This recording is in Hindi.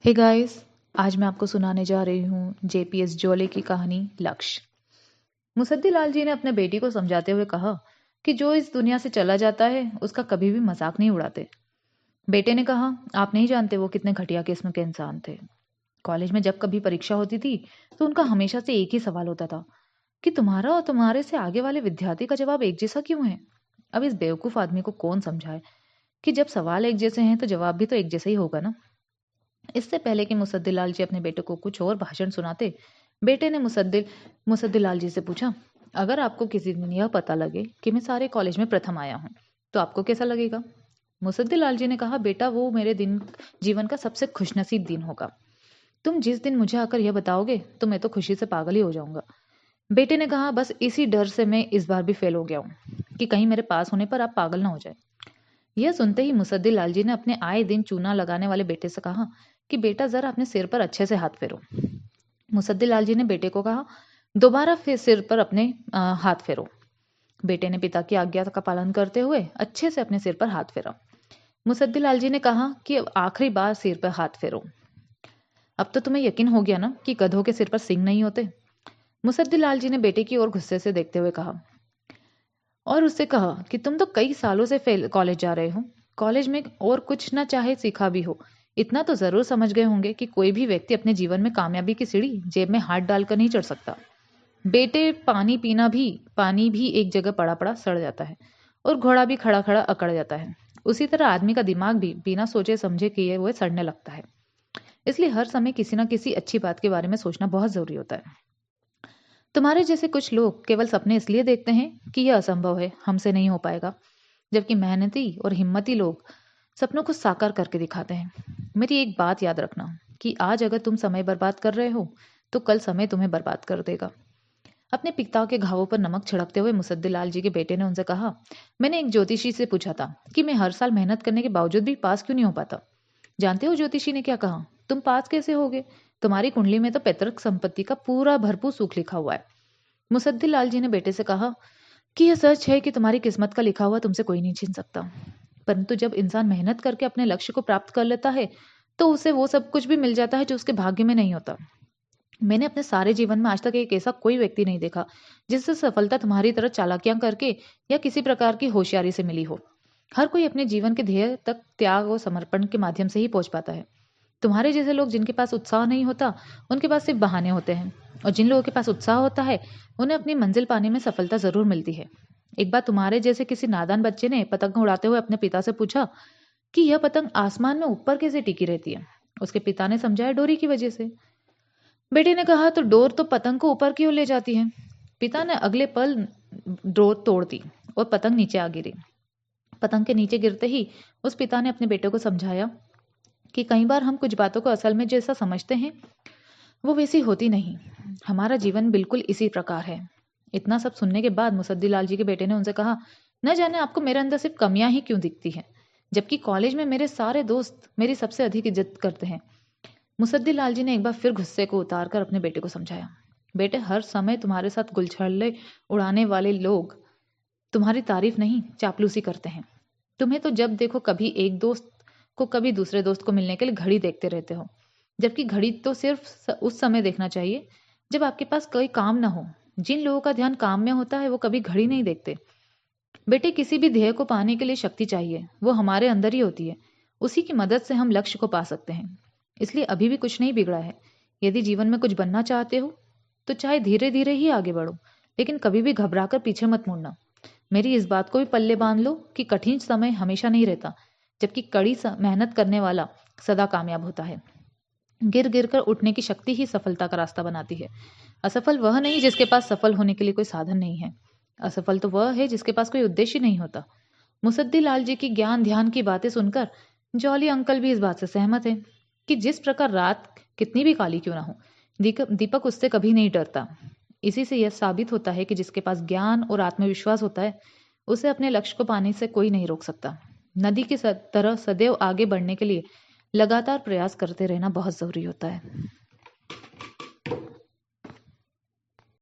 हे गाइस, आज मैं आपको सुनाने जा रही हूँ जेपीएस जोले की कहानी लक्ष्य। मुसद्दी लाल जी ने अपने बेटी को समझाते हुए कहा कि जो इस दुनिया से चला जाता है उसका कभी भी मजाक नहीं उड़ाते। बेटे ने कहा, आप नहीं जानते वो कितने घटिया किस्म के इंसान थे। कॉलेज में जब कभी परीक्षा होती थी तो उनका हमेशा से एक ही सवाल होता था कि तुम्हारा और तुम्हारे से आगे वाले विद्यार्थी का जवाब एक जैसा क्यों है। अब इस बेवकूफ आदमी को कौन समझाए कि जब सवाल एक जैसे हैं तो जवाब भी तो एक जैसा ही होगा ना। इससे पहले कि मुसद्दीलाल जी अपने बेटे को कुछ और भाषण सुनाते, बेटे ने मुसद्दीलाल जी से पूछा, अगर आपको किसी दिन यह पता लगे कि मैं सारे कॉलेज में प्रथम आया हूँ तो आपको कैसा लगेगा। मुसद्दीलाल जी ने कहा, बेटा वो मेरे जीवन का सबसे खुशनसीब दिन होगा। तुम जिस दिन मुझे आकर यह बताओगे तो मैं तो खुशी से पागल ही हो जाऊंगा। बेटे ने कहा, बस इसी डर से मैं इस बार भी फेल हो गया हूँ कि कहीं मेरे पास होने पर आप पागल ना हो जाए। यह सुनते ही मुसद्दीलाल जी ने अपने आए दिन चूना लगाने वाले बेटे से कहा कि बेटा जरा अपने सिर पर अच्छे से हाथ फेरो। मुसद्दीलाल जी ने बेटे को कहा, दोबारा फिर सिर पर अपने हाथ फेरो। बेटे ने पिता की आज्ञा का पालन करते हुए अच्छे से अपने सिर पर हाथ फेरा। मुसद्दीलाल जी ने कहा कि अब आखिरी बार सिर पर हाथ फेरो। अब तो तुम्हें यकीन हो गया ना कि गधों के सिर पर सींग नहीं होते। मुसद्दीलाल जी ने बेटे की ओर गुस्से से देखते हुए कहा और उससे कहा कि तुम तो कई सालों से फेल कॉलेज जा रहे हो। कॉलेज में और कुछ ना चाहे सीखा भी हो, इतना तो जरूर समझ गए होंगे कि कोई भी व्यक्ति अपने जीवन में कामयाबी की सीढ़ी जेब में हाथ डालकर नहीं चढ़ सकता। बेटे, पानी भी एक जगह पड़ा पड़ा सड़ जाता है और घोड़ा भी खड़ा खड़ा अकड़ जाता है। उसी तरह आदमी का दिमाग भी बिना सोचे समझे किए हुए सड़ने लगता है। इसलिए हर समय किसी ना किसी अच्छी बात के बारे में सोचना बहुत जरूरी होता है। तुम्हारे जैसे कुछ लोग केवल सपने इसलिए देखते हैं कि यह असंभव है, हमसे नहीं हो पाएगा, जबकि मेहनती और हिम्मती लोग सपनों को साकार करके दिखाते हैं। मेरी एक बात याद रखना कि आज अगर तुम समय बर्बाद कर रहे हो तो कल समय तुम्हें बर्बाद कर देगा। अपने पिता के घावों पर नमक छिड़कते हुए मुसद्दीलाल जी के बेटे ने उनसे कहा, मैंने एक ज्योतिषी से पूछा था कि मैं हर साल मेहनत करने के बावजूद भी पास क्यों नहीं हो पाता। जानते हो ज्योतिषी ने क्या कहा? तुम पास कैसे होगे? तुम्हारी कुंडली में तो पैतृक संपत्ति का पूरा भरपूर सूख लिखा हुआ है। मुसद्दीलाल जी ने बेटे से कहा कि यह सच है कि तुम्हारी किस्मत का लिखा हुआ तुमसे कोई नहीं छीन सकता। परंतु जब इंसान मेहनत करके अपने लक्ष्य को प्राप्त कर लेता है तो उसे वो सब कुछ भी मिल जाता है जो उसके भाग्य में नहीं होता। मैंने अपने सारे जीवन में आज तक एक ऐसा कोई व्यक्ति नहीं देखा जिससे सफलता तुम्हारी तरह चालाकियां करके या किसी प्रकार की होशियारी से मिली हो। हर कोई अपने जीवन के ध्येय तक त्याग और समर्पण के माध्यम से ही पहुंच पाता है। तुम्हारे जैसे लोग जिनके पास उत्साह नहीं होता, उनके पास सिर्फ बहाने होते हैं, और जिन लोगों के पास उत्साह होता है उन्हें अपनी मंजिल पाने में सफलता जरूर मिलती है। एक बार तुम्हारे जैसे किसी नादान बच्चे ने पतंग उड़ाते हुए अपने पिता से पूछा कि यह पतंग आसमान में ऊपर कैसे टिकी रहती है। उसके पिता ने समझाया, डोरी की वजह से। बेटे ने कहा, तो डोर तो पतंग को ऊपर की ओर ले जाती है। पिता ने अगले पल डोर तोड़ दी और पतंग नीचे आ गिरी। पतंग के नीचे गिरते ही उस पिता ने अपने बेटे को समझाया कि कई बार हम कुछ बातों को असल में जैसा समझते हैं वो वैसी होती नहीं। हमारा जीवन बिल्कुल इसी प्रकार है। इतना सब सुनने के बाद मुसद्दीलाल जी के बेटे ने उनसे कहा, न जाने आपको मेरे अंदर सिर्फ कमियां ही क्यों दिखती हैं, जबकि कॉलेज में मेरे सारे दोस्त मेरी सबसे अधिक इज्जत करते हैं। मुसद्दीलाल जी ने एक बार फिर गुस्से को उतार कर अपने बेटे को समझाया, बेटे, हर समय तुम्हारे साथ गुलछल्ले उड़ाने वाले लोग तुम्हारी तारीफ नहीं चापलूसी करते हैं। तुम्हें तो जब देखो कभी एक दोस्त को कभी दूसरे दोस्त को मिलने के लिए घड़ी देखते रहते हो, जबकि घड़ी तो सिर्फ उस समय देखना चाहिए जब आपके पास कोई काम ना हो। जिन लोगों का ध्यान काम में होता है वो कभी घड़ी नहीं देखते। बेटे, किसी भी ध्येय को पाने के लिए शक्ति चाहिए, वो हमारे अंदर ही होती है। उसी की मदद से हम लक्ष्य को पा सकते हैं। इसलिए अभी भी कुछ नहीं बिगड़ा है। यदि जीवन में कुछ बनना चाहते हो तो चाहे धीरे धीरे ही आगे बढ़ो, लेकिन कभी भी घबराकर पीछे मत मुड़ना। मेरी इस बात को भी पल्ले बांध लो कि कठिन समय हमेशा नहीं रहता, जबकि मेहनत करने वाला सदा कामयाब होता है। गिर गिर कर उठने की शक्ति ही सफलता का रास्ता बनाती है। असफल वह नहीं जिसके पास सफल होने के लिए कोई साधन नहीं है। असफल तो वह है जिसके पास कोई उद्देश्य नहीं होता। मुसद्दी लाल जी की ज्ञान ध्यान की बातें सुनकर जॉली अंकल भी इस बात से सहमत है कि जिस प्रकार रात कितनी भी काली क्यों ना हो, दीपक उससे कभी नहीं डरता। इसी से यह साबित होता है कि जिसके पास ज्ञान और आत्मविश्वास होता है उसे अपने लक्ष्य को पाने से कोई नहीं रोक सकता। नदी की तरह सदैव आगे बढ़ने के लिए लगातार प्रयास करते रहना बहुत जरूरी होता है।